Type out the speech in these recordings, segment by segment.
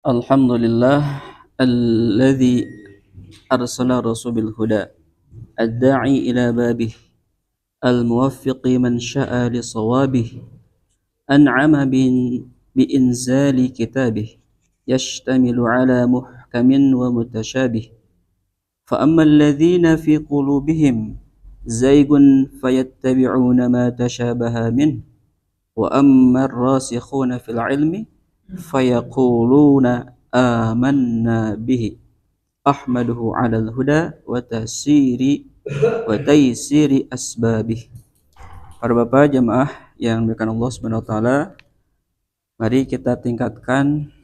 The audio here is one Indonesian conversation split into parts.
Alhamdulillah alladzi arsala rasul huda ad-da'i ila babih al-muwaffiqi man sya'a li sawabih an'ama biinzali kitabih yashtamilu ala muhkamin wa mutasyabih fa ammal ladzina fi qulubihim zaygun fayattabi'una ma tashabaha min wa ammar rasikhuna fil ilmi fayaquluna amanna bihi ahmaduhu 'alal huda wa taysiri asbabih. Para bapak jamaah yang dimuliakan Allah Subhanahu wa taala, mari kita tingkatkan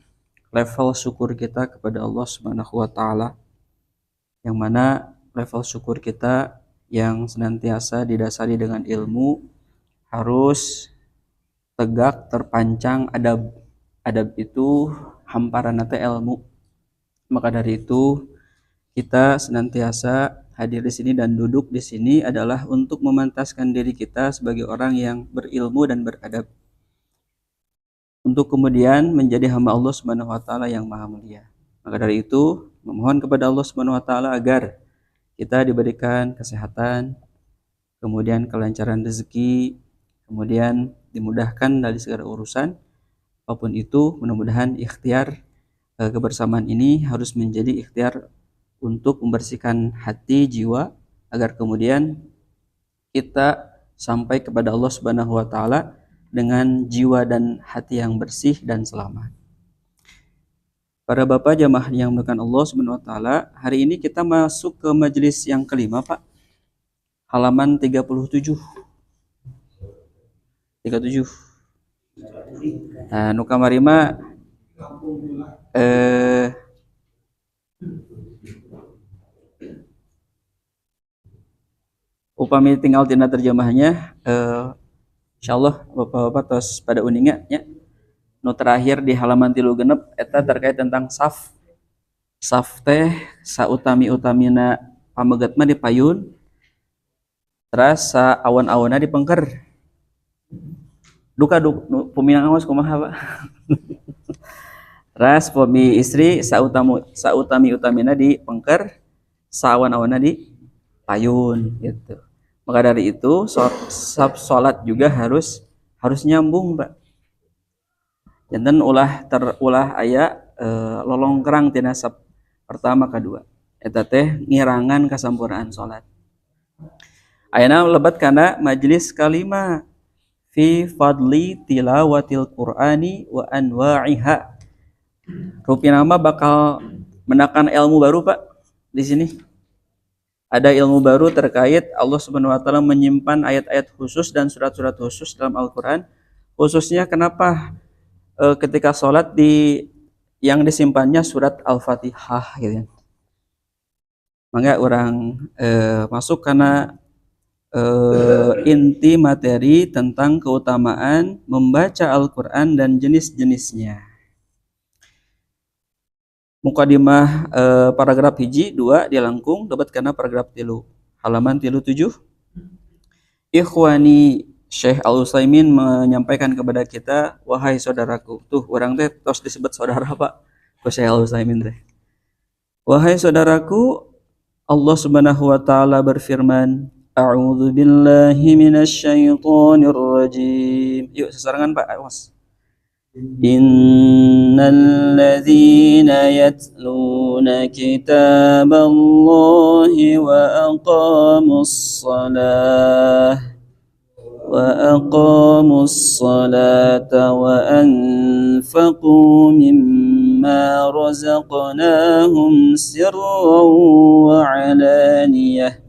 level syukur kita kepada Allah Subhanahu wa taala, yang mana level syukur kita yang senantiasa didasari dengan ilmu harus tegak terpancang adab. Adab itu hamparan nate ilmu. Maka dari itu kita senantiasa hadir di sini dan duduk di sini adalah untuk memantaskan diri kita sebagai orang yang berilmu dan beradab, untuk kemudian menjadi hamba Allah Subhanahu wa taala yang maha mulia. Maka dari itu memohon kepada Allah Subhanahu wa taala agar kita diberikan kesehatan, kemudian kelancaran rezeki, kemudian dimudahkan dari segala urusan. Apapun itu, mudah-mudahan ikhtiar kebersamaan ini harus menjadi ikhtiar untuk membersihkan hati, jiwa, agar kemudian kita sampai kepada Allah Subhanahu wa taala dengan jiwa dan hati yang bersih dan selamat. Para bapak jamaah yang dimuliakan Allah Subhanahu wa taala, hari ini kita masuk ke majelis yang kelima, Pak. Halaman 37. 37. Nah, nu kamari mah upami tinggal tina terjemahnya, insyaallah bapak-bapak tos pada uningnya nya. Nu terakhir di halaman 36 eta terkait tentang saf. Saf teh sautami-utamina pamegat mah dipayun, terus sa awan-awana dipengker. Duka puminang awas kumaha, Pak. Ras pemi istri sautami-utamina dipengker, sawan-awana dipayun gitu. Maka dari itu salat juga harus nyambung, Pak. Janten terulah aya lolongkerang tina sab pertama kedua. Eta teh ngirangan kasampurnaan salat. Ayeuna lebat kana majelis kalima fi fadli tilawatil Qur'ani wa anwa'iha. Rupina mah bakal menakan ilmu baru, Pak. Di sini ada ilmu baru terkait Allah Subhanahu wa taala menyimpan ayat-ayat khusus dan surat-surat khusus dalam Al-Qur'an. Khususnya kenapa ketika sholat yang disimpannya surat Al-Fatihah gitu. Maka orang masuk karena inti materi tentang keutamaan membaca Al-Quran dan jenis-jenisnya. Mukadimah paragraf hiji 2 dilangkung dapat karena paragraf 3 halaman 37. Ikhwani, Syekh Al-Utsaimin menyampaikan kepada kita, wahai saudaraku. Tuh orang teh tos disebut saudara, Pak, ku Syekh Al-Utsaimin teh. Wahai saudaraku, Allah Subhanahu wa taala berfirman, a'udzu billahi minasyaitonir rajim. Yuk sesarangan, Pak, awas. Innal ladzina yatluna kitaballahi wa aqamus salata wa anfaqu mimma razaqnahum sirran wa 'alaniyah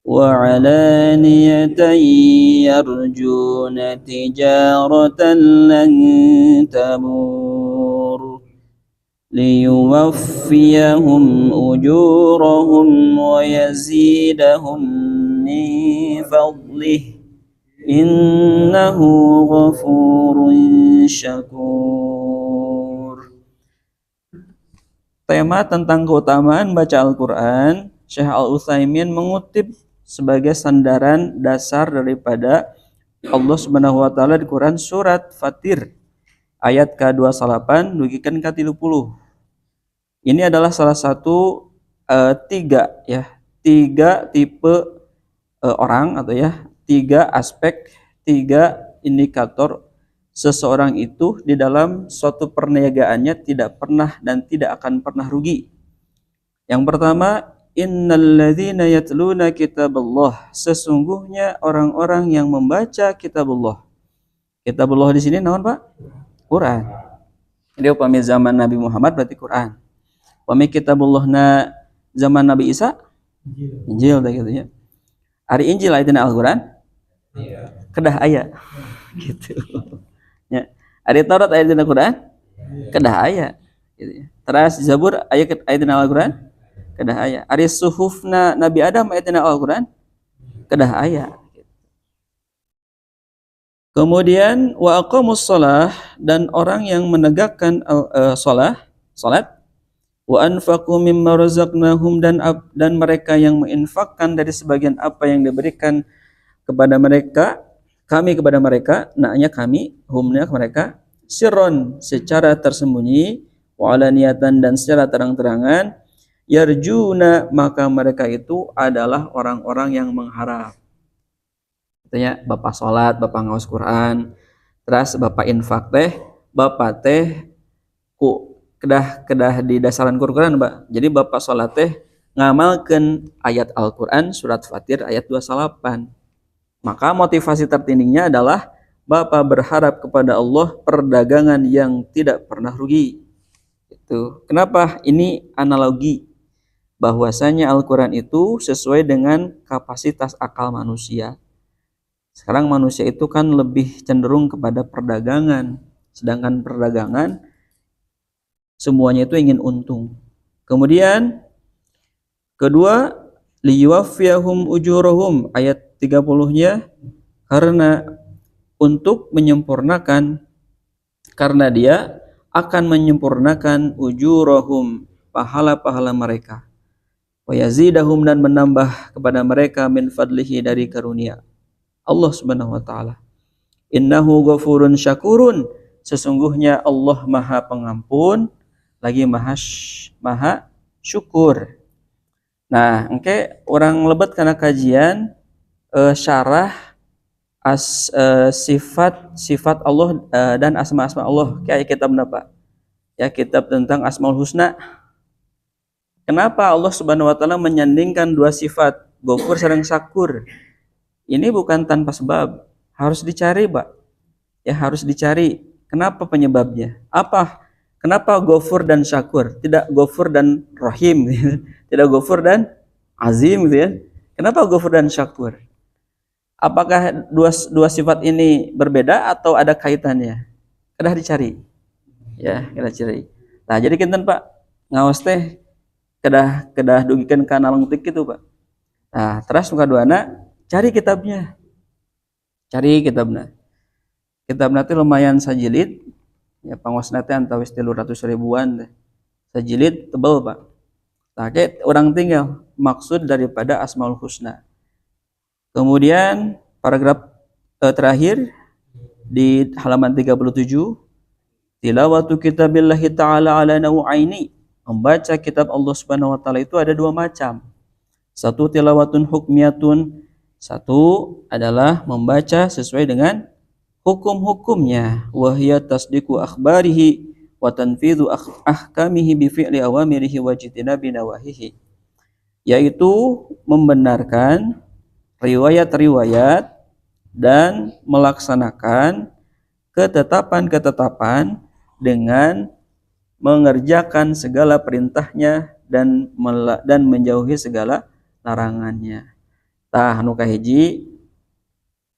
وعلانية يرجون تجارة لن تبور ليوفيهم أجورهم ويزيدهم من فضله innahu ghafurun syakur. Tema tentang keutamaan baca Al-Quran, Syekh Al-Utsaimin mengutip sebagai sandaran dasar daripada Allah Subhanahu wa taala di Quran surat Fatir ayat ke-28 dugikan ke-30. Ini adalah salah satu tiga tipe orang atau tiga aspek, tiga indikator seseorang itu di dalam suatu perniagaannya tidak pernah dan tidak akan pernah rugi. Yang pertama, innalladzina yatluna kitaballah, sesungguhnya orang-orang yang membaca kitabullah. Kitabullah di sini naon, Pak? Quran. Jadi upami zaman Nabi Muhammad berarti Quran. Upami kitabullahna zaman Nabi Isa, Injil gitu ya. Ari Injil ayatina Al-Quran? Kedah aya. Gitu. Ya. Ari Taurat ayatina Quran? Kedah aya. Gitu ya. Terus Zabur ayatina Al-Quran? Kedah aya. Ari suhufna Nabi Adam ayatina Al-Quran? Kedah aya. Kemudian wa aqamus shalah, dan orang yang menegakkan salat, wa anfaqu mimma razaqnahum, dan mereka yang menginfakkan dari sebagian apa yang diberikan kepada mereka, kami kepada mereka, naknya kami, humnya mereka, sirron secara tersembunyi, wa alaniyatan dan secara terang-terangan, yarjuna maka mereka itu adalah orang-orang yang mengharap. Artinya bapak sholat, bapak ngaos Quran, terus bapak infak teh, bapak teh ku kedah di dasaran Quran, Mbak. Jadi bapak sholat teh ngamalkeun ayat Al-Quran surat Fatir ayat 28. Maka motivasi tertingginya adalah bapak berharap kepada Allah perdagangan yang tidak pernah rugi. Itu. Kenapa? Ini analogi bahwasanya Al-Quran itu sesuai dengan kapasitas akal manusia. Sekarang manusia itu kan lebih cenderung kepada perdagangan, sedangkan perdagangan semuanya itu ingin untung. Kemudian kedua, liyuwaffiyahum ujurahum, ayat 30-nya, karena untuk menyempurnakan, karena dia akan menyempurnakan ujurahum, pahala-pahala mereka, wa yazidahum, dan menambah kepada mereka min fadlihi, dari karunia Allah Subhanahu wa taala. Innahu ghafurun syakurun, sesungguhnya Allah Maha Pengampun lagi Maha Syukur. Nah, engke orang lebet karena kajian syarah sifat Allah dan asma-asma Allah, kayak kitab apa? Ya, kitab tentang Asmaul Husna. Kenapa Allah Subhanahu wa taala menyandingkan dua sifat, Ghafur sareng Syakur? Ini bukan tanpa sebab, harus dicari, Pak. Ya, harus dicari. Kenapa penyebabnya? Apa? Kenapa Ghafur dan Syakur? Tidak Ghafur dan Rahim, gitu. Tidak Ghafur dan Azim, gitu ya. Kenapa Ghafur dan Syakur? Apakah dua sifat ini berbeda atau ada kaitannya? Kedah dicari. Ya, kita cari. Nah, jadi kinten, Pak, ngawas teh kedah dugikeun kana lengtik gitu, Pak. Nah, terus muka duana cari kitabnya. Cari kitabnya. Kitabnya itu lumayan sajilid. Ya, pangosna teh antawis 300 ribuan teh. Sajilid tebal, Pak. Nah, kayak orang tinggal maksud daripada Asmaul Husna. Kemudian paragraf terakhir di halaman 37, tilawatu kitabillahi ta'ala ala nau'aini. Membaca kitab Allah Subhanahu wa taala itu ada dua macam. Satu tilawatun hukmiyatun, satu adalah membaca sesuai dengan hukum-hukumnya, wahya tasdiqu akhbarihi wa tanfidhu ahkamihi bi fi'li awamirihi wa jitinabi nawahihi, yaitu membenarkan riwayat-riwayat dan melaksanakan ketetapan-ketetapan dengan mengerjakan segala perintahnya dan menjauhi segala larangannya. Tah nu kahiji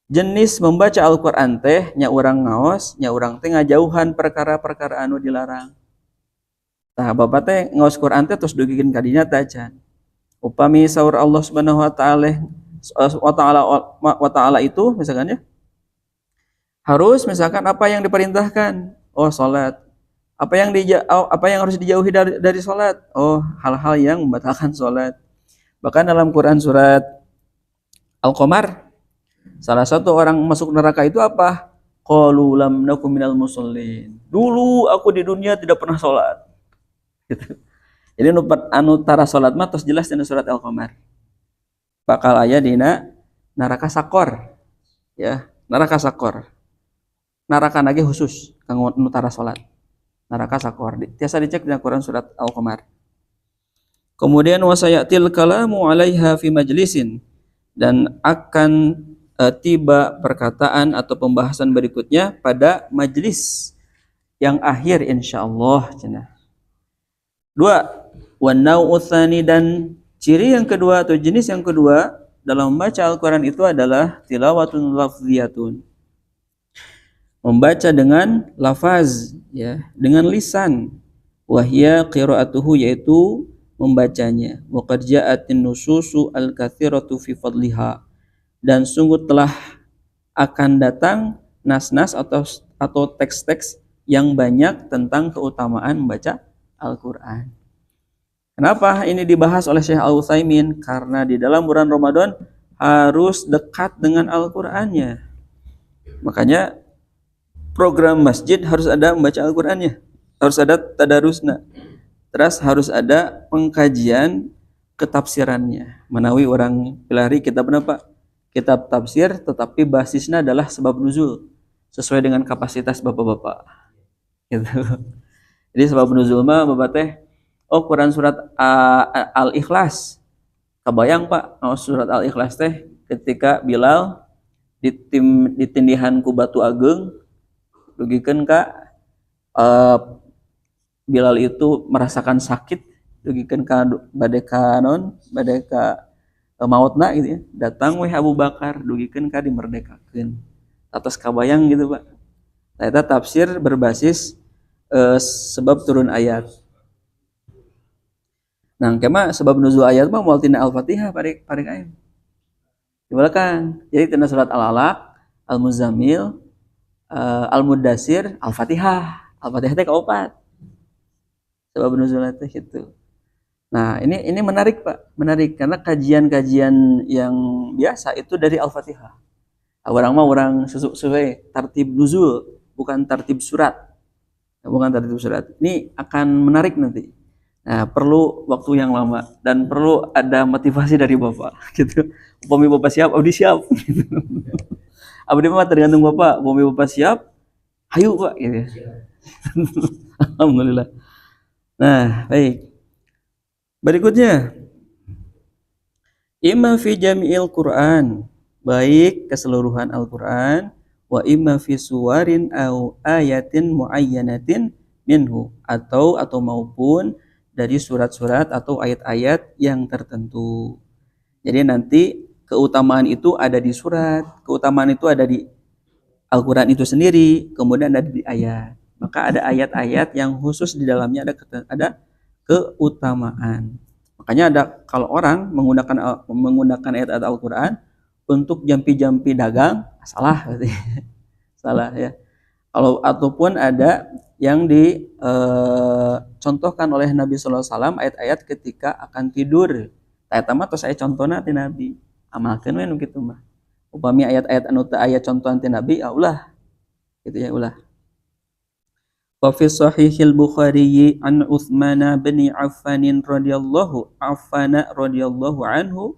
jenis membaca Al-Qur'an teh nya urang ngaos, nya urang teh ngajauhan perkara-perkara anu dilarang. Tah bapak teh ngaos Qur'an teh terus dugikeun ka dinya teh can. Upami saur Allah Subhanahu wa taala itu misalkan ya, Harus misalkan apa yang diperintahkan, oh salat. Apa yang harus dijauhi dari salat? Oh, hal-hal yang membatalkan salat. Bahkan dalam Quran surat Al-Qamar, salah satu orang masuk neraka itu apa? Qalu lam nakum minal musallin. Dulu aku di dunia tidak pernah salat. Gitu. Jadi anu tara salat mah tos jelas dina surat Al-Qamar. Bakal aya dina neraka sakor. Ya, neraka sakor. Neraka nage khusus kanggo anu tara salat. Neraka sakor. Tiasa dicek di Quran surat Al-Qamar. Kemudian wasayatil kalamu 'alaiha fi majlisin, dan akan tiba perkataan atau pembahasan berikutnya pada majlis yang akhir insyaallah cenah. 2. Wan nau'u tsani, dan ciri yang kedua atau jenis yang kedua dalam membaca Al-Qur'an itu adalah tilawatun lafziyatun. Membaca dengan lafaz, ya, dengan lisan. Wahya qiraatuhu, yaitu membacanya. Wa qad ja'atin nususu al-katsiratu fi fadliha, dan sungguh telah akan datang nas-nas atau teks-teks yang banyak tentang keutamaan membaca Al-Qur'an. Kenapa ini dibahas oleh Syekh Al-Utsaimin? Karena di dalam bulan Ramadan harus dekat dengan Al-Qur'annya. Makanya program masjid harus ada membaca Al-Qur'annya, harus ada tadarusna, terus harus ada pengkajian ketafsirannya. Menawi orang pilari kitab apa? Kitab tafsir, tetapi basisnya adalah sebab nuzul sesuai dengan kapasitas bapak-bapak. Gitu. Jadi sebab nuzul mah bapak teh, oh Quran surat Al-Ikhlas. Kebayang Pak, oh surat Al-Ikhlas teh ketika Bilal ditindihan ku batu ageng, dugikeun ka Bilal itu merasakan sakit, dugikeun ka bade ka mautna gitu ya. Datang weh Abu Bakar, dugikeun ka dimerdekakeun. Atas kabayang gitu Pak. Nah, eta tafsir berbasis sebab turun ayat. Nah, kema sebab nuzul ayat mah moal tina Al-Fatihah parek aya. Di belakang. Jadi tina surat Al-Alaq, Al-Muzammil, Al-Mudatsir, Al-Fatihah. Al-Fatihah teh kaopat. Sebab nuzul teh gitu. Nah, ini menarik Pak, menarik karena kajian-kajian yang biasa itu dari Al-Fatihah. Orang mah orang sesuai tartib nuzul, bukan tartib surat. Bukan tartib surat. Ini akan menarik nanti. Nah, perlu waktu yang lama dan perlu ada motivasi dari Bapak gitu. Upami Bapak siap, abdi siap gitu. Abdi mah tergantung Bapak, upami Bapak siap, hayu Pak gitu. Alhamdulillah. Nah, baik. Berikutnya, imma fi jami'il Qur'an, baik keseluruhan Al-Qur'an, wa imma fi suwarin au ayatin muayyanatin minhu, atau maupun dari surat-surat atau ayat-ayat yang tertentu. Jadi nanti keutamaan itu ada di surat, keutamaan itu ada di Al-Qur'an itu sendiri, kemudian ada di ayat. Maka ada ayat-ayat yang khusus di dalamnya ada keutamaan. Makanya ada kalau orang menggunakan ayat-ayat Al-Qur'an untuk jampi-jampi dagang, salah berarti. Salah ya. Kalau ataupun ada yang dicontohkan oleh Nabi sallallahu alaihi wasallam ayat-ayat ketika akan tidur. Eta mah tos aya contona ti Nabi. Amalkeun we nu kitu mah. Upami ayat-ayat anu teu aya contohan ti Nabi, ya ulah. Gitu ya ulah. Wa fi sahihil Bukhari an Utsman bin Affan radhiyallahu anhu,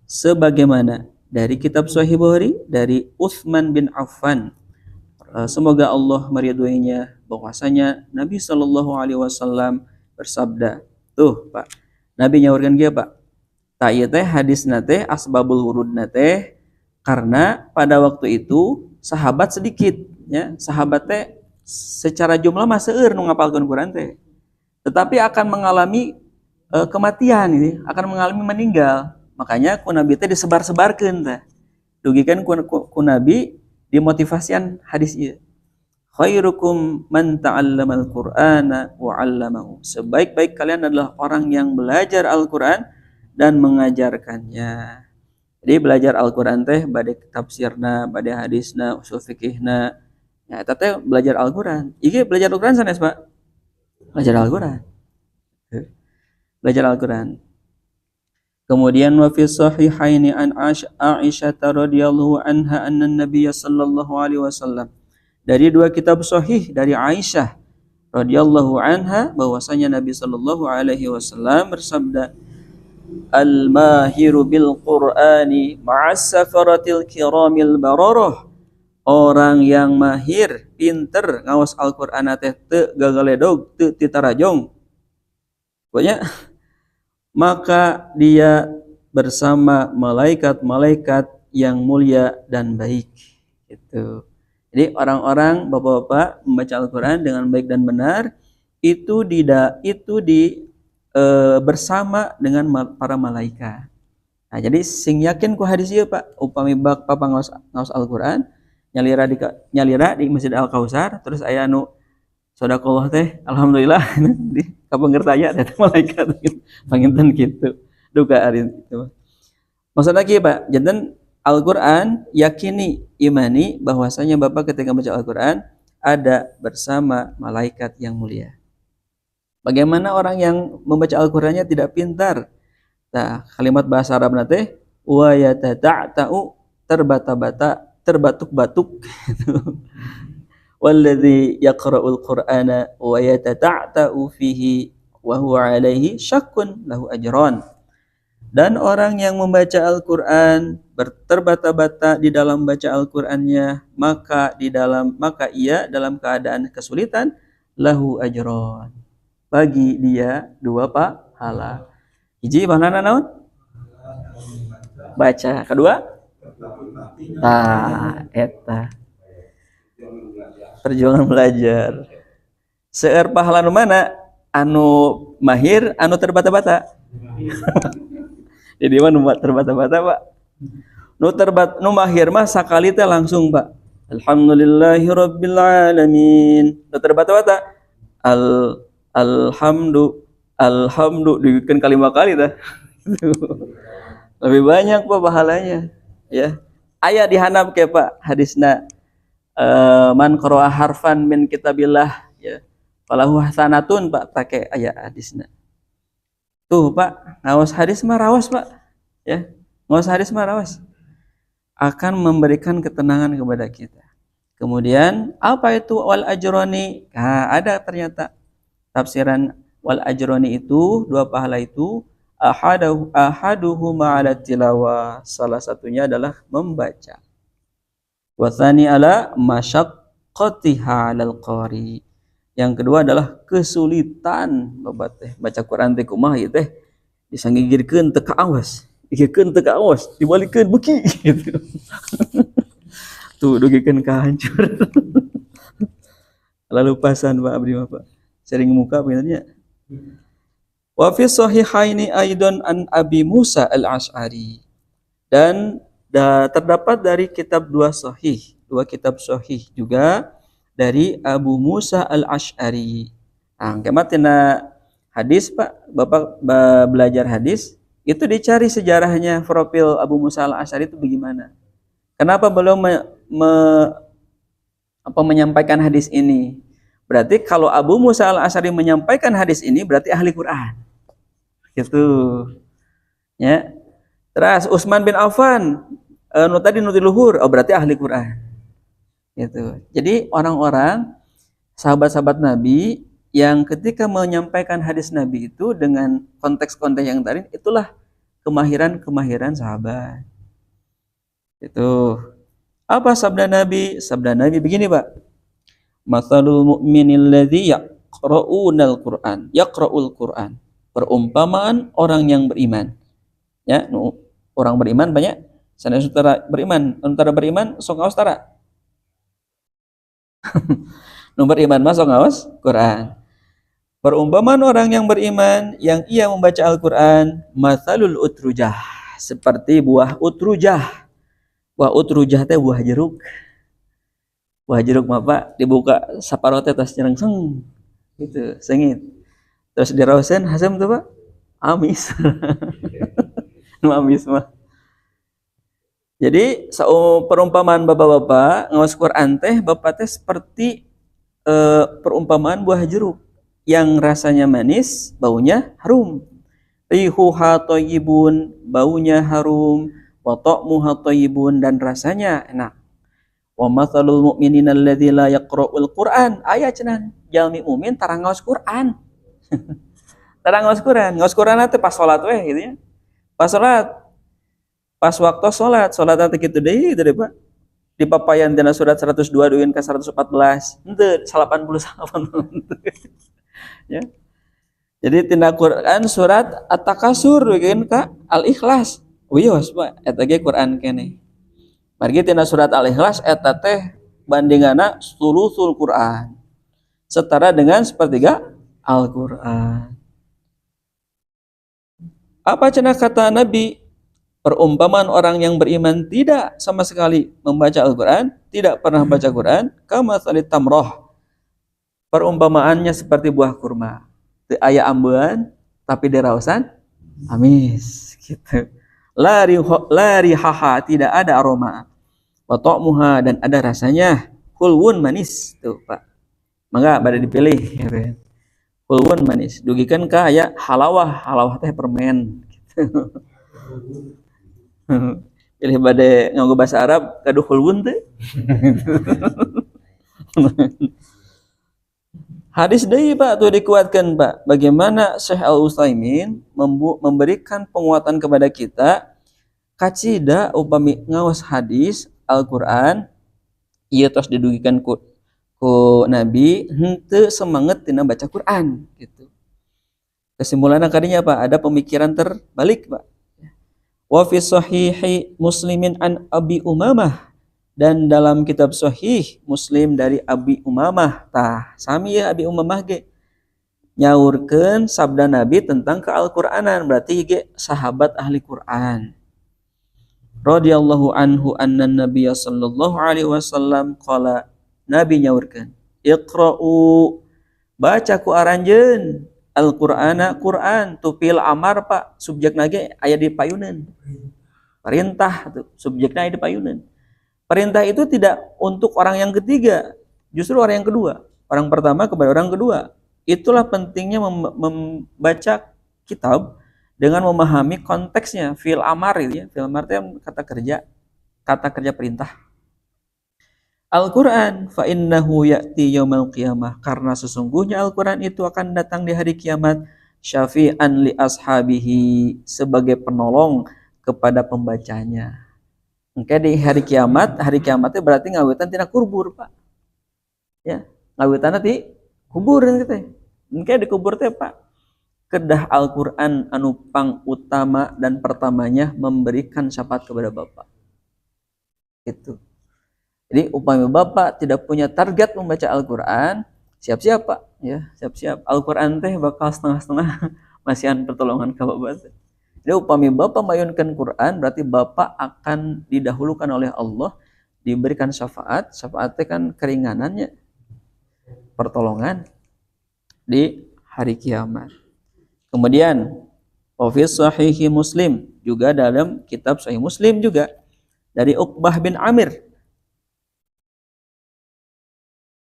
sebagaimana dari kitab Sahih Bukhari dari Utsman bin Affan, semoga Allah meridhoinya, bahwasanya Nabi sallallahu alaihi wasallam bersabda. Tuh Pak, Nabi nyaurkeun kieu Pak, ta ieu teh hadisna teh asbabul wurudna teh karena pada waktu itu sahabat sedikit ya, sahabat teh secara jumlah mah seueur nu ngapalkeun Quran teh, tetapi akan mengalami kematian ini, akan mengalami meninggal. Makanya ku Nabi teh disebar-sebarkeun teh. Dugikeun ku Nabi dimotivasian hadis ieu. Khairukum man ta'allamal Qur'ana wa 'allamahu. Sebaik-baik kalian adalah orang yang belajar Al-Qur'an dan mengajarkannya. Jadi Jadi belajar Al-Qur'an teh bade tafsirna, bade hadisna, usul fikihna. Ya eta teh belajar Al-Qur'an. Ieu belajar Al-Qur'an sanes, Pak? Belajar Al-Qur'an. Belajar Al-Qur'an. Kemudian wa fi sahihaini an Aisyah radhiyallahu anha anna Nabiy sallallahu alaihi wasallam. Dari dua kitab sahih dari Aisyah radhiyallahu anha bahwasanya Nabi sallallahu alaihi wasallam bersabda, "Al-mahiru bil Qur'ani ma'as safaratil kiramil bararah." Orang yang mahir, pinter ngawas Al-Qur'an teh teu gagaledog, teu titarajong. Pokoknya maka dia bersama malaikat-malaikat yang mulia dan baik. Gitu. Jadi orang-orang bapak-bapak membaca Al-Qur'an dengan baik dan benar itu bersama dengan para malaikat. Nah, jadi sing yakin ku hadis ieu Pak, upami bak papa ngaos Al-Qur'an nyalira di Masjid Al-Kausar terus aya anu sodaqallah teh alhamdulillah di kapengertanya ada malaikat panginten kitu duka ari kitu. Maksudna kieu Pak, janten Al-Qur'an yakini imani bahwasanya Bapak ketika baca Al-Qur'an ada bersama malaikat yang mulia. Bagaimana orang yang membaca Al-Qur'annya tidak pintar? Nah, kalimat bahasa Arabna teh wa yatata'u terbata-bata terbatuk-batuk walladzi yaqra'ul qur'ana wa yatata'u fihi wa huwa 'alaihi syakkun lahu ajran. Dan orang yang membaca Al-Qur'an terbata-bata di dalam baca Al-Qur'annya maka ia dalam keadaan kesulitan lahu ajran. Bagi dia dua pahala. Hiji pahalana naon? Baca. Kedua? Eta perjuangan belajar. Seueur pahala nu mana? Anu mahir, anu terbata-bata. Jadi mah nu terbata-bata, Pak. Nu mahir mah sakali teh langsung, Pak. Alhamdulillahirabbil alamin. Nu terbata-bata alhamdu dikeun kali 5 kali tah. Lebih banyak Pak pahalanya. Ya, aya dihandap ke Pak hadisna man qara'a harfan min kitabillah ya falahu hasanatun Pak pakai aya hadisna. Tuh Pak, ngawas hadis mah rawas Pak. Ya, ngawas hadis mah rawas. Akan memberikan ketenangan kepada kita. Kemudian apa itu wal ajroni? Nah, ada ternyata tafsiran wal ajroni itu dua pahala itu ahaduhuma ala tilawah, salah satunya adalah membaca, wa tsani ala masyaqqatiha alal qari, yang kedua adalah kesulitan babat teh baca Quran teh kumaha ieu teh disanggigirkeun teu kaawas, digikeun teu kaawas, dibalikeun beuki gitu. Tuh dugikeun ka hancur. Lalu pasan Pak abdi mah Pak sering muka benernya. Wa fi sahihaini aidan an Abi Musa al-Asy'ari, dan terdapat dari dua kitab sahih juga dari Abu Musa al-Asy'ari. Nah, kematina hadis Pak, Bapak belajar hadis itu dicari sejarahnya profil Abu Musa al-Asy'ari itu bagaimana? Kenapa beliau menyampaikan hadis ini? Berarti kalau Abu Musa al-Asy'ari menyampaikan hadis ini berarti ahli Quran. Gitu. Ya. Terus Utsman bin Affan tadi nu luhur, oh berarti ahli Quran. Gitu. Jadi orang-orang sahabat-sahabat Nabi yang ketika menyampaikan hadis Nabi itu dengan konteks-konteks yang tadi, itulah kemahiran sahabat. Itu. Apa sabda Nabi? Sabda Nabi begini, Pak. Matsalul mu'minil ladzi yaqra'unal Qur'an. Perumpamaan orang yang beriman. Ya, orang beriman banyak. Sana saudara beriman, antara beriman sok ngaos tara. Nu beriman mah sok ngaos Quran. Perumpamaan orang yang beriman yang ia membaca Al-Qur'an, matsalul utrujah, seperti buah utrujah. Buah utrujah teh buah jeruk. Buah jeruk mah Pak dibuka saparot teh tas nyerengseng gitu, sengit. Terus diraoseun hasem tuh Pak, amis. Nu amis mah. Jadi perumpamaan bapak-bapak ngawas Quran teh bapak teh seperti perumpamaan buah jeruk yang rasanya manis, baunya harum. Rihuha thayyibun, baunya harum, wa ta'muha thayyibun, dan rasanya enak. Wa mathalul mu'minina alladzi la yaqra'ul Qur'an, aya cenah jalmi mukmin tarang ngaos Quran. Tarang ngaos Quran, ngaos Quran teh pas salat we gitu ya. Pas salat, pas waktu salat teh kitu deui gitu deh Pak. Di papayan dina surat 102 duin ka 114. Henteu 88. Ya. Jadi tina Quran surat At-Takasur kan ka Al-Ikhlas. Wios Pak, eta ge Quran keneh. Margi tina surat Al-Ikhlas eta teh bandingana sulusul Quran. Setara dengan sepertiga Al-Quran. Apa cenah kata Nabi? Perumpamaan orang yang beriman tidak sama sekali membaca Al-Quran, tidak pernah baca Quran, kama salit tamroh. Perumpamaannya seperti buah kurma. Teu aya ambeun tapi diraosan amis gitu. Lari haha, tidak ada aroma. Wa ta'muha, dan ada rasanya. Hulwun, manis tuh Pak. Mangga bade dipilih gitu. Hulwun, manis. Dugikeun ka aya halawah teh permen gitu. Pilih bade nganggo bahasa Arab kaduh hulwun teh. Hadis deui Pak tuh dikuatkan Pak. Bagaimana Syekh Al-Utsaimin memberikan penguatan kepada kita kacida upami ngaos hadis Al-Qur'an ieu tos didugikan ku Nabi henteu semangat tina baca Quran gitu. Kesimpulanna kadinya Pak, ada pemikiran terbalik Pak. Wa fi sahihi Muslimin an Abi Umamah, dan dalam kitab sahih Muslim dari Abi Umamah, tah sami ya Abi Umamah ge nyaurkeun sabda Nabi tentang ke-Al-Qur'anan, berarti ge sahabat ahli Quran. Radhiyallahu anhu anna Nabiy sallallahu alaihi wasallam qala, Nabi nyaurkeun, iqra'u, baca ku aranjeun Al-Qur'ana, Quran tupil amar Pak, subjekna ge aya di payuneun. Perintah tuh subjeknya aya di payuneun. Perintah itu tidak untuk orang yang ketiga, justru orang yang kedua. Orang pertama kepada orang kedua. Itulah pentingnya membaca kitab dengan memahami konteksnya. Fil amar itu ya. Fil amar itu kata kerja perintah. Al-Quran fa innahu ya'ti yaumal qiyamah, karena sesungguhnya Al-Quran itu akan datang di hari kiamat, syafi'an li ashabihi, sebagai penolong kepada pembacanya. Oke, di hari kiamat itu berarti ngawitan tina kubur Pak. Ya, ngawitan di kubur gitu. Oke, di kubur teh Pak. Kedah Al-Qur'an anu pang utama dan pertamanya memberikan syafaat kepada Bapak. Itu. Jadi upami Bapak tidak punya target membaca Al-Qur'an, siap-siap Pak, ya, siap-siap. Al-Qur'an teh bakal setengah-setengah masihan pertolongan ka Bapak. Jadi upami Bapak mayunkan Quran, berarti Bapak akan didahulukan oleh Allah, diberikan syafaat. Syafaatnya kan keringanannya, pertolongan di hari kiamat. Kemudian fi sahihi Muslim, juga dalam kitab Sahih Muslim juga dari Uqbah bin Amir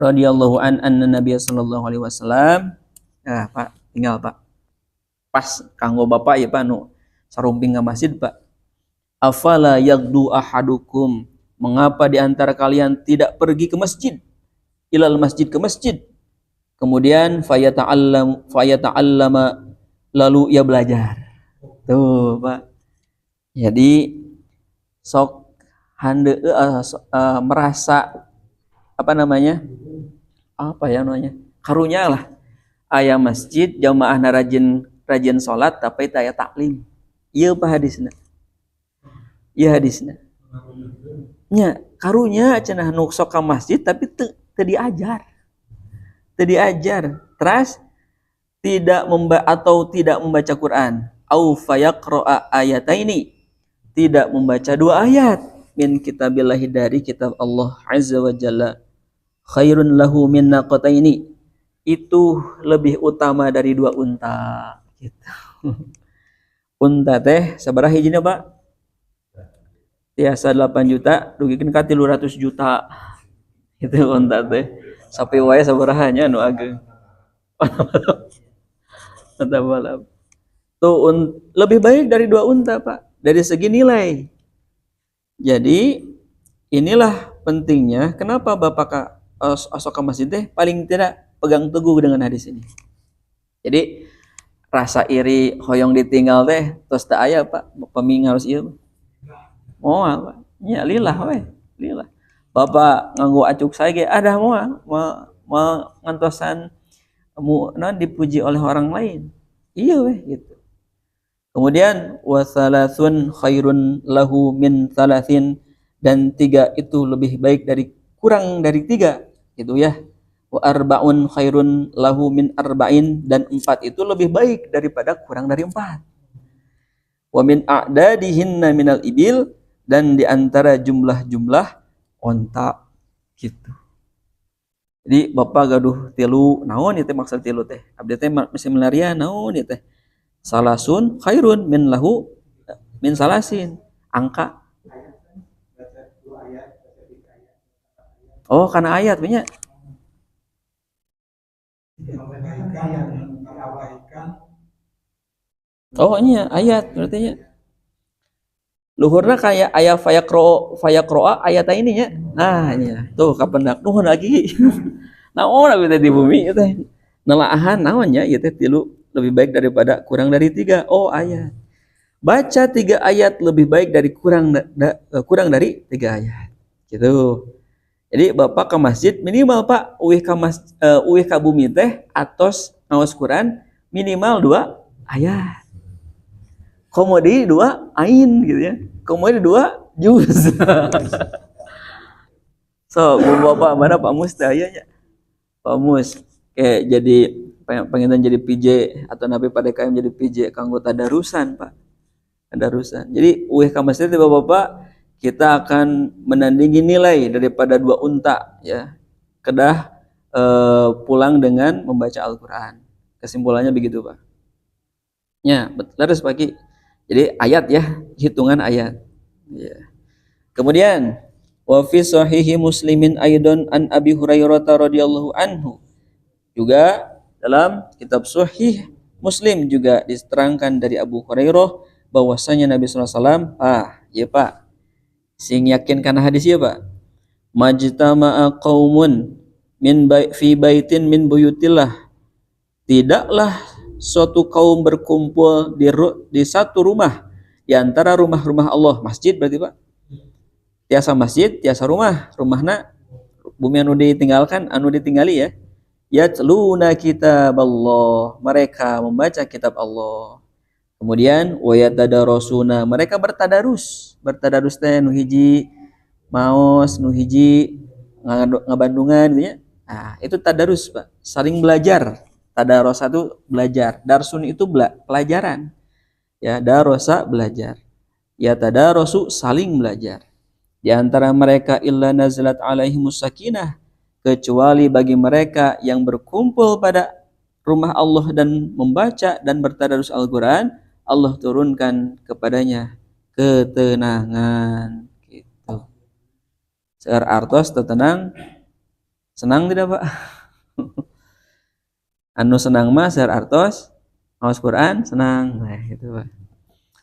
radhiyallahu anna Nabiy sallallahu alaihi wasallam. Nah, Pak, tinggal Pak. Pas kanggo Bapak ya Pak nu sarumping ka masjid Pak. Afala yagdu ahadukum, mengapa di antara kalian tidak pergi ke masjid? Ilal masjid, ke masjid. Kemudian fayata'allama, lalu ia belajar. Tuh Pak. Jadi sok hande merasa apa namanya? Karunya lah. Aya masjid jamaahna rajin salat tapi teu aya taklim. Ieu Pak hadisna. Ieu hadisna. Nya karunya cenah nu sok ka masjid tapi teu diajar. Teu diajar. Terus tidak membaca Quran. Au fayaqra'a ayataini. Tidak membaca dua ayat min kitabillahi, dari kitab Allah Azza wa Jalla. Khairun lahu min naqataini, itu lebih utama dari dua unta gitu. Unta teh sabaraha hijina Pak? tiasa 8 juta dugikeun ka 300 juta itu unta teh sapi wae sabaraha nya nu ageng unta balap tuh lebih baik dari 2 unta Pak dari segi nilai. Jadi inilah pentingnya kenapa Bapak asok ke masjid teh paling tidak pegang teguh dengan hadis ini. Jadi rasa iri hoyong ditinggal teh terus tak aya Pak peming harus ieu moal Pak nya lillah we lillah Bapak nganggo acuk sae ge ada moal ngantosan dipuji oleh orang lain iya weh gitu. Kemudian wasalasun khairun lahu min salasin dan 3 itu lebih baik dari kurang dari 3 gitu ya. Wa arbaun khairun lahu min arba'in dan 4 itu lebih baik daripada kurang dari 4. Wa min a'dadihinna minal ibil dan diantara jumlah-jumlah onta gitu. Jadi Bapak gaduh tilu naon ieu teh maksud tilu teh abdi teh mesti melarian naon ieu teh salasun khairun min lahu min salasin angka oh karena ayat punya oh iya ayat berarti nya luhurna kayak ayat fayakroa ayat ini nya nah nya tuh kapendak nuhun lagi naon abi teh di bumi teh nelaahan naonnya ieu teh tilu lebih baik daripada kurang dari 3 oh ayat baca 3 ayat lebih baik dari kurang dari 3 ayat gitu. Jadi Bapak ke masjid minimal Pak uih ka bumi teh atos ngaos Quran minimal 2 ayat komodi 2 ain gitu ya komodi 2 juz so Bapak mana Pak Mus teh aya nya Pak Mus kayak jadi pengen jadi PJ atau nabi pada KM jadi PJ kanggo tadarusan Pak tadarusan. Jadi uih ka masjid Bapak kita akan menandingi nilai daripada 2 unta ya kedah pulang dengan membaca Al-Qur'an. Kesimpulannya begitu Pak ya terus pagi jadi ayat ya hitungan ayat ya. Kemudian wa fi sahihi muslimin aidon an Abi Hurairah radhiyallahu anhu juga dalam kitab Sahih Muslim juga diterangkan dari Abu Hurairah bahwasanya Nabi SAW ya Pak sing yakin karena hadis ya Pak majtama'a qaumun fi baitin min buyutillah tidaklah suatu kaum berkumpul di satu rumah di antara rumah-rumah Allah masjid berarti Pak tiasa masjid tiasa rumahna bumi anu ditinggalkan anu ditinggali ya yatluna kitab Allah mereka membaca kitab Allah kemudian wayatadarusuna mereka bertadarus teh nu hiji maos nu hiji ngabandungan gitu ya nah itu tadarus Pak saling belajar tadarosa itu belajar darsun itu pelajaran ya darosa belajar ya tadarosu saling belajar di antara mereka illa nazalat alaihimus sakinah kecuali bagi mereka yang berkumpul pada rumah Allah dan membaca dan bertadarus Al-Qur'an Allah turunkan kepadanya ketenangan gitu. Seueur artos tenang senang tidak Pak anu senang mah seueur artos ngaos Quran senang nah gitu Pak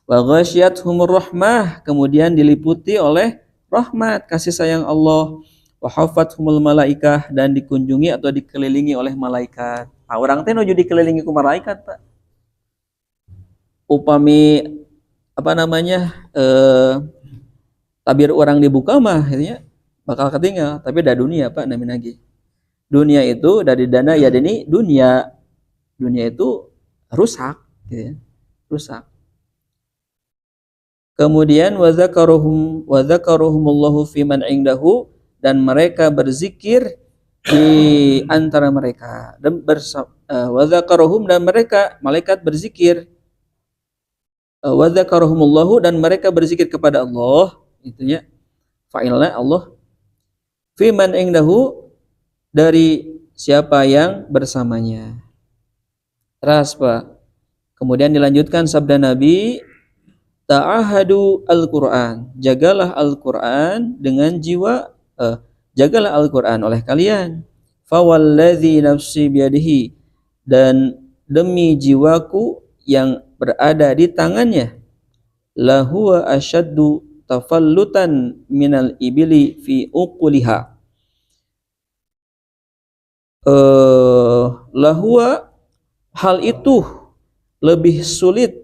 wa ghasyiyatuhumur rahmah kemudian diliputi oleh rahmat kasih sayang Allah wa hafathumul malaikah dan dikunjungi atau dikelilingi oleh malaikat. Nah, orang teh nuju dikelilingi ku malaikat, Pak. Upami apa namanya? Tabir orang dibuka mah ya bakal ketinggal, tapi da dunia, Pak, namina ge. Dunia itu dari dana ya deni dunia. Dunia itu rusak, gitu ya. Rusak. Kemudian wa zakaruhumullahu fi man indahu dan mereka berzikir di antara mereka dan wa zakaruhum dan mereka malaikat berzikir wa zakaruhumullahu dan mereka berzikir kepada Allah itunya fa'ilna Allah fi man indahu dari siapa yang bersamanya. Terus Pak. Kemudian dilanjutkan sabda Nabi ta'ahadu Al-Qur'an, jagalah Al-Qur'an dengan jiwa, jagalah Al-Qur'an oleh kalian. Fawalladzi nafsi biyadihi, dan demi jiwaku yang berada di tangannya, lahuwa asyaddu tafallutan minal ibili fi uquliha. Lahuwa, hal itu lebih sulit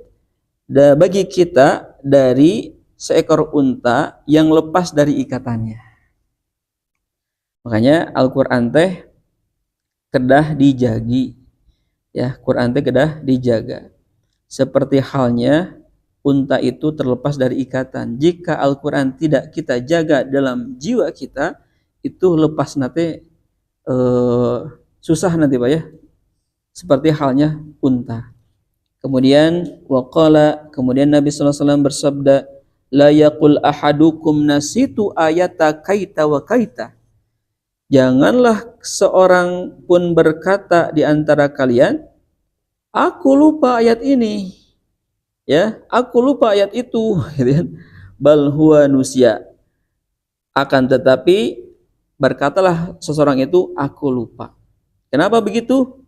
bagi kita dari seekor unta yang lepas dari ikatannya. Makanya Al-Qur'an teh kedah dijagi, ya, Quran teh kedah dijaga. Seperti halnya unta itu terlepas dari ikatan. Jika Al-Qur'an tidak kita jaga dalam jiwa kita, itu lepas nanti susah nanti Pak ya. Seperti halnya unta. Kemudian waqala, kemudian Nabi sallallahu alaihi wasallam bersabda, la yaqul ahadukum nasitu ayata kaita wa kaita. Janganlah seorang pun berkata di antara kalian, aku lupa ayat ini, ya, aku lupa ayat itu, gitu kan. Bal huwa nusya. Akan tetapi berkatalah seseorang itu, aku lupa. Kenapa begitu?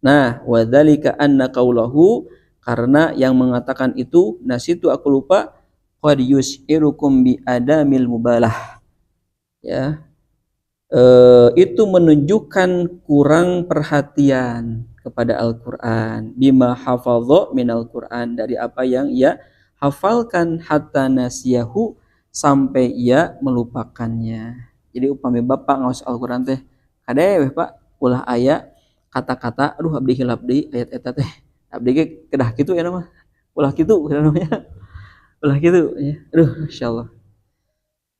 Nah, wadzalika anna qaulahu, karena yang mengatakan itu, nasitu aku lupa, qad yus'irukum bi adamil mubalah. Ya. Itu menunjukkan kurang perhatian kepada Al-Qur'an, bima hafadha min Al-Qur'an, dari apa yang ia hafalkan, hatta nasiyahu, sampai ia melupakannya. Jadi upami bapak ngaos Al-Qur'an teh kadeh Pak ulah aya kata-kata aduh abdi hilap deui ayat eta teh. Abdi ge kedah kitu ya mah. Ulah kitu namanya. Ulah kitu ya. Aduh masyaallah.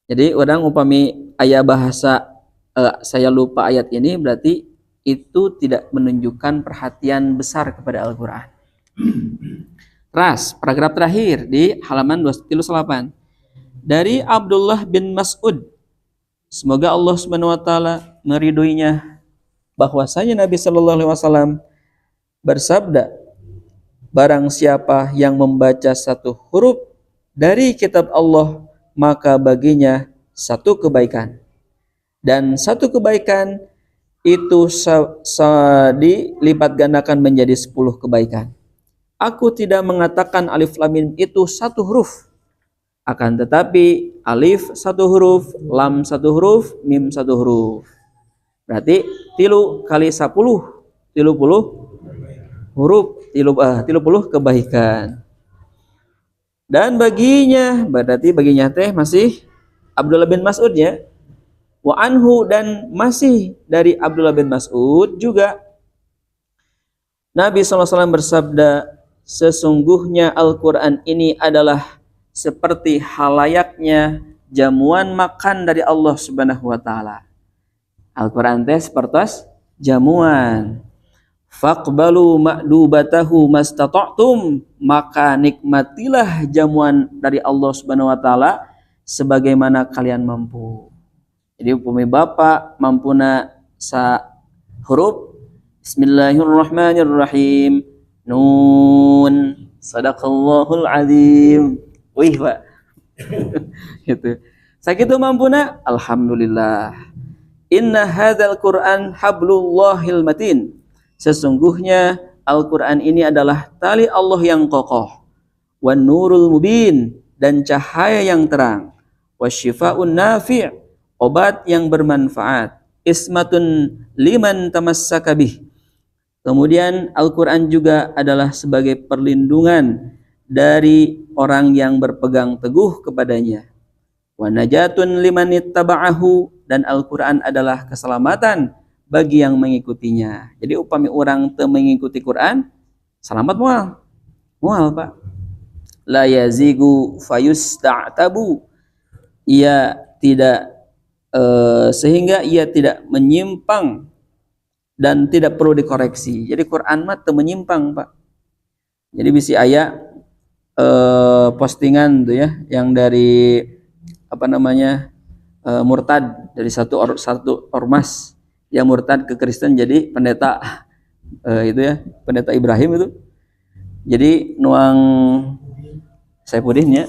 Jadi orang upami aya bahasa saya lupa ayat ini, berarti itu tidak menunjukkan perhatian besar kepada Al-Qur'an. Ras, paragraf terakhir di halaman 238. Dari Abdullah bin Mas'ud, semoga Allah Subhanahu wa taala meridhoinya, bahwasanya Nabi sallallahu alaihi wasallam bersabda, barang siapa yang membaca satu huruf dari kitab Allah, maka baginya satu kebaikan. Dan satu kebaikan itu dilipat gandakan menjadi 10 kebaikan. Aku tidak mengatakan alif lam mim itu satu huruf, akan tetapi alif satu huruf, lam satu huruf, mim satu huruf. Berarti 3 kali 10, 30 huruf, 30 kebaikan. Dan baginya, berarti baginya teh masih Abdullah bin Mas'ud ya. Wa anhu, dan masih dari Abdullah bin Mas'ud juga, Nabi SAW bersabda, sesungguhnya Al-Quran ini adalah seperti halayaknya jamuan makan dari Allah Subhanahu wa taala. Al-Quran teh seperti jamuan. Faqbalu ma'dubatahu mastata'tum, maka nikmatilah jamuan dari Allah Subhanahu wa taala sebagaimana kalian mampu. Jadi upami bapak mampuna sa huruf Bismillahirrahmanirrahim, Nun, sadaqallahul azim. Wih Pak. Gitu. Sakitu mampuna, alhamdulillah. Inna hadzal Qur'an hablullahil matin. Sesungguhnya Al-Qur'an ini adalah tali Allah yang kokoh. Wan nurul mubin, dan cahaya yang terang. Wasyifa'un nafi', obat yang bermanfaat. Ismatun liman tamassaka bih. Kemudian Al-Quran juga adalah sebagai perlindungan dari orang yang berpegang teguh kepadanya. Wa najatun liman ittaba'ahu, dan Al-Quran adalah keselamatan bagi yang mengikutinya. Jadi upami orang teu mengikuti Quran, selamat mual Pak. La yazigu fayusta'tabu, ia tidak sehingga ia tidak menyimpang dan tidak perlu dikoreksi. Jadi Quran mah teu menyimpang Pak. Jadi bisi aya postingan tuh ya, yang dari apa namanya murtad, dari satu ormas yang murtad ke Kristen jadi pendeta itu ya, pendeta Ibrahim itu. Jadi nuang Saifuddin ya.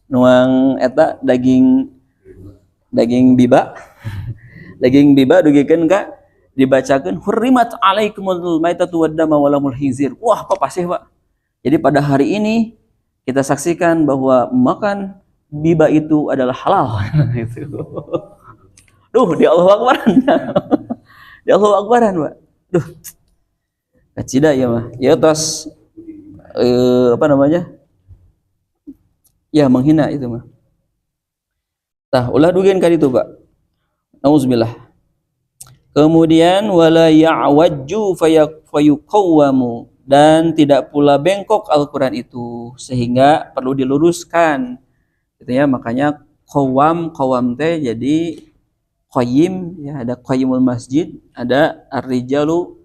Nuang eta daging biba. Daging biba dugikeun ka dibacakeun hurrimat alaikumul maitatu waddama walamul khinzir. Wah, apa pasti, Pak? Jadi pada hari ini kita saksikan bahwa makan biba itu adalah halal. Gitu. Duh, di Allahu Akbaran. Di Allahu Akbaran, Pak. Duh. Kacida ya mah. Ya tos apa namanya? Ya menghina itu mah. Tah, ulah dugeun ka ditu, Pak. Nauzubillah. Kemudian wala ya'wajju fayuqawwamu, dan tidak pula bengkok Al-Qur'an itu sehingga perlu diluruskan. Gitu ya, makanya qawam teh jadi qayyim ya, ada qayyimul masjid, ada ar-rijalu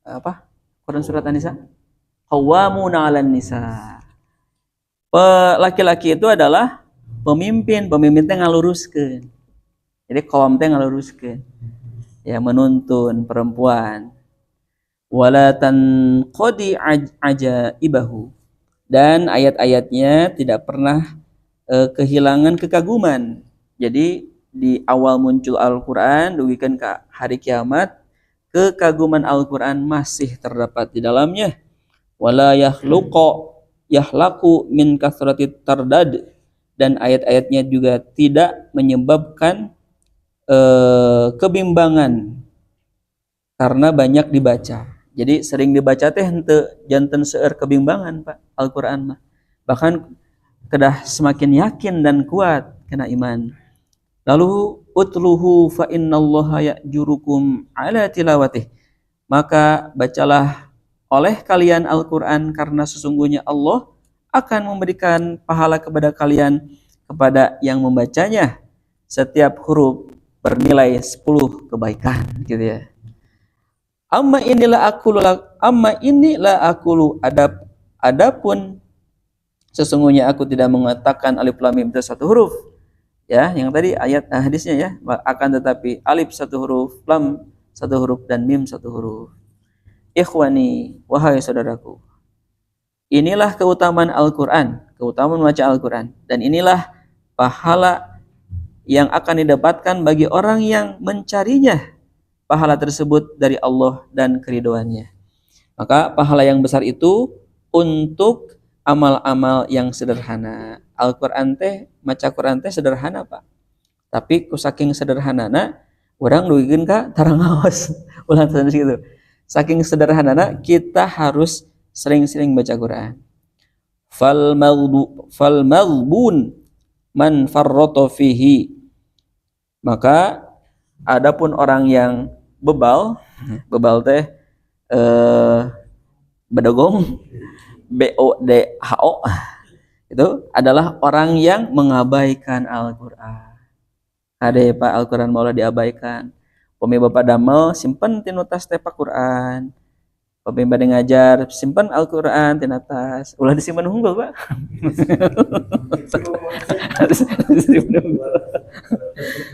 apa? Quran surat An-Nisa. Qawwamuna 'alan nisa. Laki-laki itu adalah pemimpin teh ngaluruskeun. Jadi qawam teh ngaluruskeun. Ya, menuntun perempuan. Wala tanqadi ajaibahu, dan ayat-ayatnya tidak pernah kehilangan kekaguman. Jadi di awal muncul Al-Qur'an dugikeun ka hari kiamat, kekaguman Al-Qur'an masih terdapat di dalamnya. Wala yahlaku min kasratit tardad, dan ayat-ayatnya juga tidak menyebabkan kebimbangan karena banyak dibaca. Jadi sering dibaca teh henteu janten seueur kebimbangan, Pak, Al-Qur'an mah. Bahkan kedah semakin yakin dan kuat kena iman. Lalu utluhu fa innallaha ya'jurukum ala tilawatih. Maka bacalah oleh kalian Al-Qur'an, karena sesungguhnya Allah akan memberikan pahala kepada kalian kepada yang membacanya. Setiap huruf bernilai 10 kebaikan, gitu ya. Amma inilah akulu adapun sesungguhnya aku tidak mengatakan alif lam mim itu satu huruf. Ya, yang tadi ayat hadisnya ya, akan tetapi alif satu huruf, lam satu huruf, dan mim satu huruf. Ikhwani, wahai saudaraku, inilah keutamaan Al-Qur'an, keutamaan membaca Al-Qur'an, dan inilah pahala yang akan didapatkan bagi orang yang mencarinya. Pahala tersebut dari Allah dan keridhoannya. Maka pahala yang besar itu untuk amal-amal yang sederhana. Al-Qur'an teh, maca Qur'an teh sederhana, Pak. Tapi ku saking sederhanana, urang dugikeun ka tarang ngaos. Ulah sanes gitu. Saking sederhanana, kita harus sering-sering baca Qur'an. Fal maghbun man farrata fihi. Maka adapun orang yang bebal teh bedogong, BODHO, itu adalah orang yang mengabaikan Al-Qur'an. Ade Pak, Al-Qur'an maulah diabaikan. Pami Bapak damel simpen tinu tas teh Qur'an. Pami bade ngajar simpen Al-Qur'an tina tas. Ulah disimpen unggul, Pak.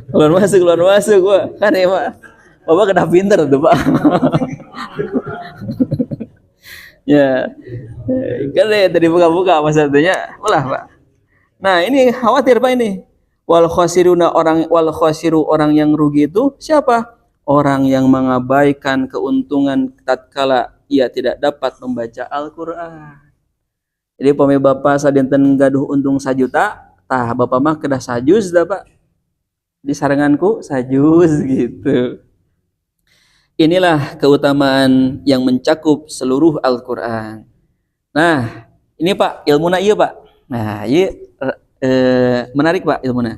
Keluar masuk gua. Kan ya, Pak. Bapak kena pinter tuh, Pak. Ya. Kan ya tadi buka-buka maksudnya. Ulah, Pak. Nah, ini khawatir, Pak, ini. Wal khasiru orang yang rugi itu siapa? Orang yang mengabaikan keuntungan tatkala ia tidak dapat membaca Al-Qur'an. Jadi pami Bapak sadenten gaduh untung 1 juta, tah Bapak mah kedah sajuz dah, Pak. Di sarenganku sajuz gitu. Inilah keutamaan yang mencakup seluruh Al-Qur'an. Nah, ini Pak, ilmuna ieu, Pak. Nah, ieu menarik, Pak, ilmuna.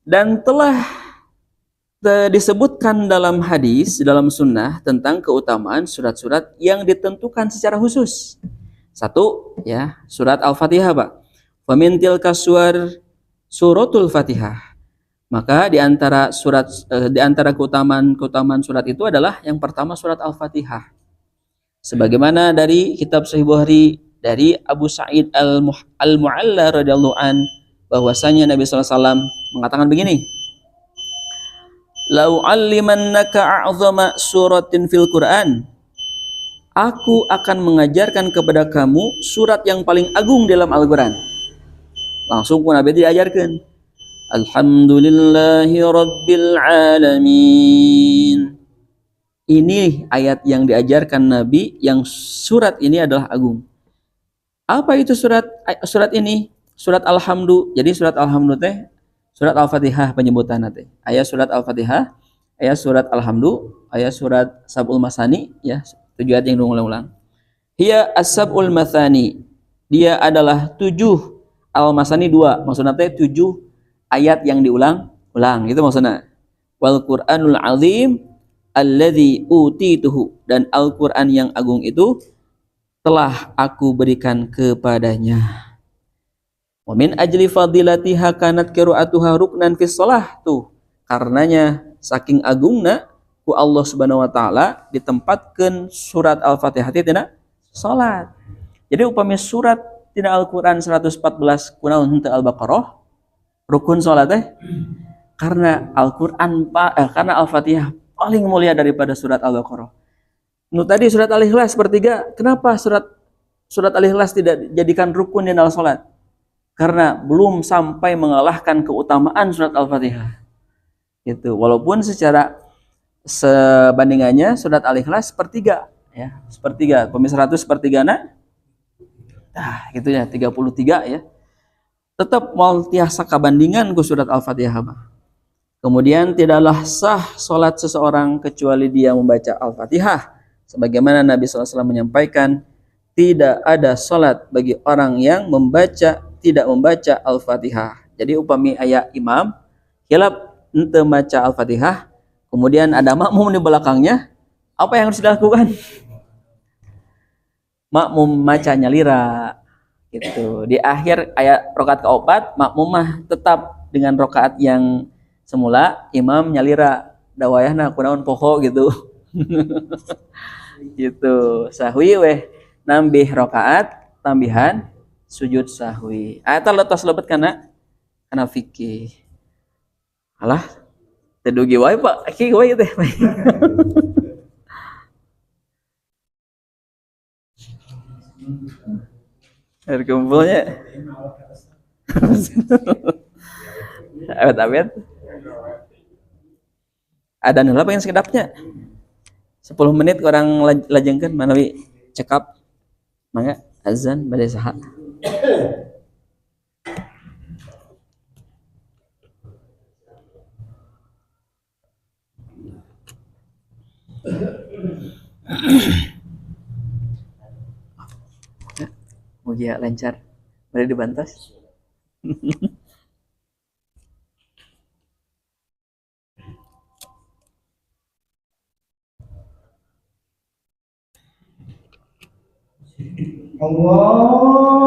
Dan telah disebutkan dalam hadis, dalam sunnah tentang keutamaan surat-surat yang ditentukan secara khusus. 1 ya, surat Al-Fatihah, Pak. Famin tilka suratul Fatihah. Maka di antara keutamaan surat itu adalah yang pertama surat Al-Fatihah. Sebagaimana dari kitab Sahih Bukhari dari Abu Sa'id Al-Mu'alla radhiyallahu an, bahwasanya Nabi sallallahu alaihi wasallam mengatakan begini, "Lau 'allimannaka a'zama suratin fil Qur'an Aku akan mengajarkan kepada kamu surat yang paling agung dalam Al-Quran. Langsung pun Nabi diajarkan. Alhamdulillahi Rabbil Alamin. Ini ayat yang diajarkan Nabi, yang surat ini adalah agung. Apa itu surat ini? Surat Alhamdu. Jadi surat Alhamdu teh surat Al-Fatihah penyebutan teh. Ayat surat Al-Fatihah, ayat surat Alhamdu, ayat surat Sab'ul Masani, ya, 7 ayat yang diulang-ulang. Hiya as-sab'ul mathani. Dia adalah 7, al-masani 2. Maksudnya teh 7 ayat yang diulang-ulang. Itu maksudnya. Wal Qur'anul azim alladzi utituhu, dan Al-Qur'an yang agung itu telah aku berikan kepadanya. Wa min ajli fadilatiha kanat qira'atuha ruknan fis shalah, tuh karenanya saking agungna ku Allah Subhanahu wa taala ditempatkeun surat Al-Fatihah tina salat. Jadi upami surat tina Al-Qur'an 114 kunaon henteu Al-Baqarah rukun salat teh, karena karena Al-Fatihah paling mulia daripada surat Al-Baqarah. Nu tadi surat Al-Ikhlas sepertiga, kenapa surat Al-Ikhlas tidak dijadikan rukun di dalam salat? Karena belum sampai mengalahkan keutamaan surat Al-Fatihah. Gitu. Walaupun secara sebandingannya surat Al-Ikhlas sepertiga, ya, sepertiga, pemis 100 sepertigana. Nah, gitu ya, 33 ya. Tetap mau tiasa kabandingan ku surat Al-Fatihah. Kemudian tidaklah sah salat seseorang kecuali dia membaca Al-Fatihah. Sebagaimana Nabi SAW menyampaikan, tidak ada salat bagi orang yang tidak membaca Al-Fatihah. Jadi upami aya imam hilap henteu maca Al-Fatihah, kemudian ada makmum di belakangnya, apa yang harus dilakukan? Makmum maca nyalira gitu. Di akhir ayat rakaat keopat, makmum mah tetap dengan rakaat yang semula, imam nyalira dawayahna kunaon poho gitu. Gitu. Sahwi weh nambih rakaat tambihan sujud sahwi. Eta letos lebet kana fikih. Alah, teu dugi wae Pak. Ki wae teh. Air kumpulnya. Awet-awet. Ada nula pengen sekedapnya. 10 menit orang lajengkeun manawi cekap. Mangga azan bade saha. Mugia lancar. Mari dibantas. Allahu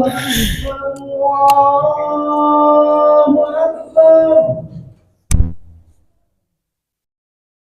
Akbar.